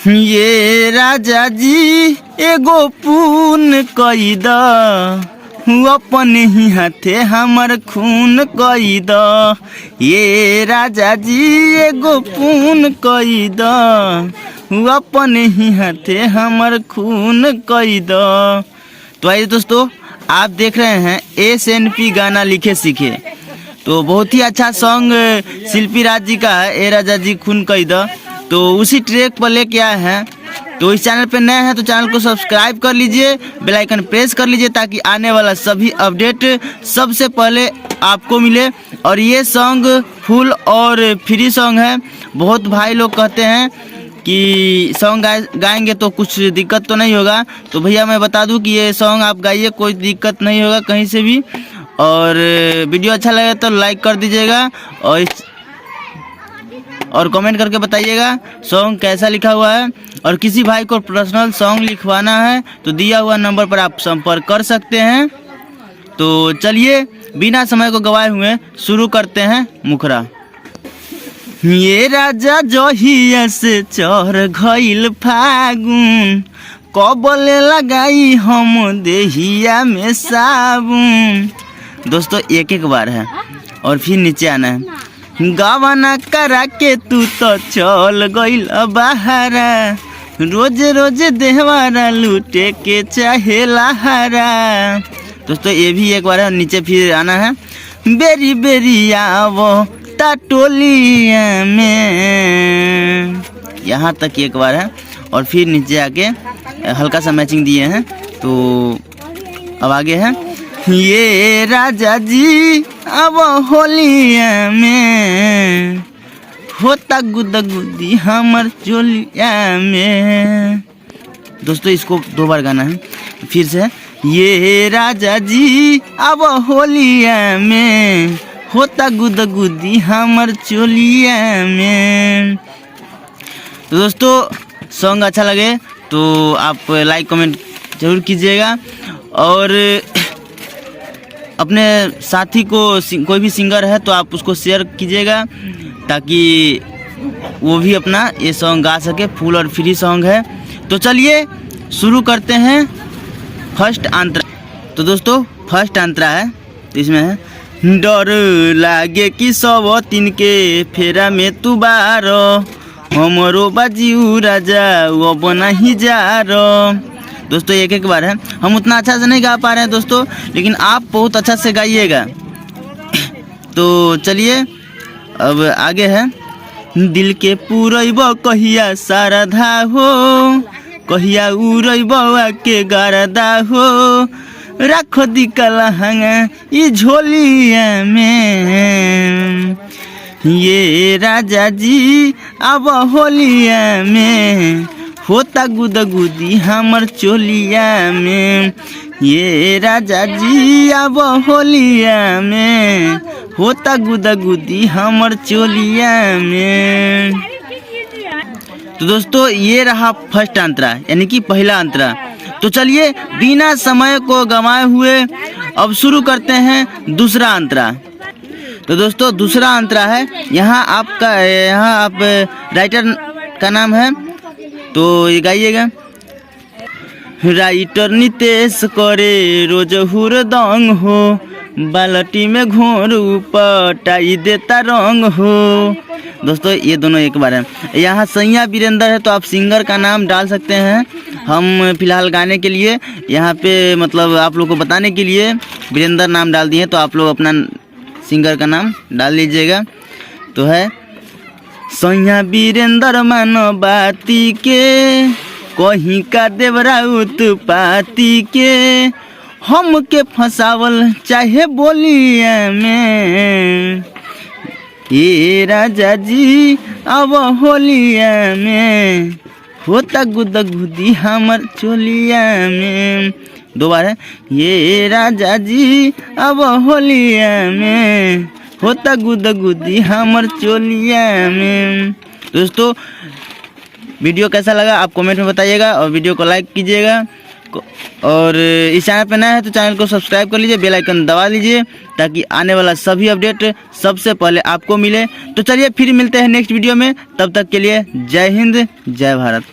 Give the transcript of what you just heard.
ये राजा जी एगो पून कई द, अपन ही हाथे हमर खून कई द। ये राजा जी एगो पून कई द, अपन ही हाथे हमर खून कई द। तो आइए दोस्तों, आप देख रहे हैं SNP गाना लिखे सीखे। तो बहुत ही अच्छा सॉन्ग शिल्पी राज जी का है, ए राजा जी खून कई द। तो उसी ट्रैक पर लेके आए हैं। तो इस चैनल पे नए हैं तो चैनल को सब्सक्राइब कर लीजिए, बेल आइकन प्रेस कर लीजिए ताकि आने वाला सभी अपडेट सबसे पहले आपको मिले। और ये सॉन्ग फुल और फ्री सॉन्ग है। बहुत भाई लोग कहते हैं कि सॉन्ग गाएंगे तो कुछ दिक्कत तो नहीं होगा। तो भैया मैं बता दूं कि ये सॉन्ग आप गाइए, कोई दिक्कत नहीं होगा कहीं से भी। और वीडियो अच्छा लगे तो लाइक कर दीजिएगा और कमेंट करके बताइएगा सॉन्ग कैसा लिखा हुआ है। और किसी भाई को पर्सनल सॉन्ग लिखवाना है तो दिया हुआ नंबर पर आप संपर्क कर सकते हैं। तो चलिए बिना समय को गवाए हुए शुरू करते हैं मुखरा। ये राजा जहिया से चढ़ गइल फागुन, कबले लगाई हम देहिया में साबुन। दोस्तों एक एक बार है और फिर नीचे आना है। गावना करा के तू तो चल गइल बहारा, रोज रोज देहवारा लूटे के चाहे लहारा। दोस्तों ये भी एक बार है, नीचे फिर आना है। बेरी बेरी आवो टोलिया में, यहाँ तक एक बार है। और फिर नीचे आके हल्का सा मैचिंग दिए हैं। तो अब आगे है। ये राजा जी अब होलिया में, होता गुदा गुदी हमर चोलिया में। दोस्तों इसको 2 बार गाना है। फिर से ये राजा जी अब होलिया में, होता गुदा गुदी हमर चोलिया में। तो दोस्तों सॉन्ग अच्छा लगे तो आप लाइक कमेंट जरूर कीजिएगा। और अपने साथी को कोई भी सिंगर है तो आप उसको शेयर कीजिएगा ताकि वो भी अपना ये सॉन्ग गा सके। फुल और फ्री सॉन्ग है। तो चलिए शुरू करते हैं फर्स्ट अंतरा। तो दोस्तों फर्स्ट अंतरा है, तो इसमें है। डर लागे कि सब तिनके फेरा में तू बारो, हमरो बाजियू राजा वो बना ही जा रो। दोस्तों एक एक बार है। हम उतना अच्छा से नहीं गा पा रहे हैं दोस्तों, लेकिन आप बहुत अच्छा से गाइएगा। तो चलिए अब आगे है। दिल के पूरब कहिया सारधा हो, कहिया उड़ब के गारदा हो, रखो दी कलहंगा ई झोलिया में। ये राजा जी अब होलिया में, होता गुदा गुदी हमर चोलिया में। ये राजा जी अब होलिया में, होता गुदा गुदी हमर चोलिया में। तो दोस्तों ये रहा फर्स्ट अंतरा, यानी कि पहला अंतरा। तो चलिए बिना समय को गंवाए हुए अब शुरू करते हैं दूसरा अंतरा। तो दोस्तों दूसरा अंतरा है। यहाँ आप राइटर का नाम है तो ये गाइएगा। राइटर नितेश करे रोज हुरदंग हो, बाल्टी में घोर पटाई देता रंग हो। दोस्तों ये दोनों एक बार है। यहाँ सैया वीरेंद्र है तो आप सिंगर का नाम डाल सकते हैं। हम फिलहाल गाने के लिए यहाँ पे मतलब आप लोग को बताने के लिए वीरेंद्र नाम डाल दिए, तो आप लोग अपना सिंगर का नाम डाल लीजिएगा। तो है सैया वीरेंद्र मानो बाती के, कहीं का देवराउत पाती के, हम के फंसावल चाहे बोलिया में। ये राजा जी अब होलिया में, होता गुदा गुदी हमर चोलिया में। 2 बार है। ये राजा जी अब होलिया में, होता गुदा गुदी हमर चोलिया में। दोस्तों वीडियो कैसा लगा आप कमेंट में बताइएगा और वीडियो को लाइक कीजिएगा। और इस चैनल पर नया है तो चैनल को सब्सक्राइब कर लीजिए, बेल आइकन दबा लीजिए ताकि आने वाला सभी अपडेट सबसे पहले आपको मिले। तो चलिए फिर मिलते हैं नेक्स्ट वीडियो में, तब तक के लिए जय हिंद जय भारत।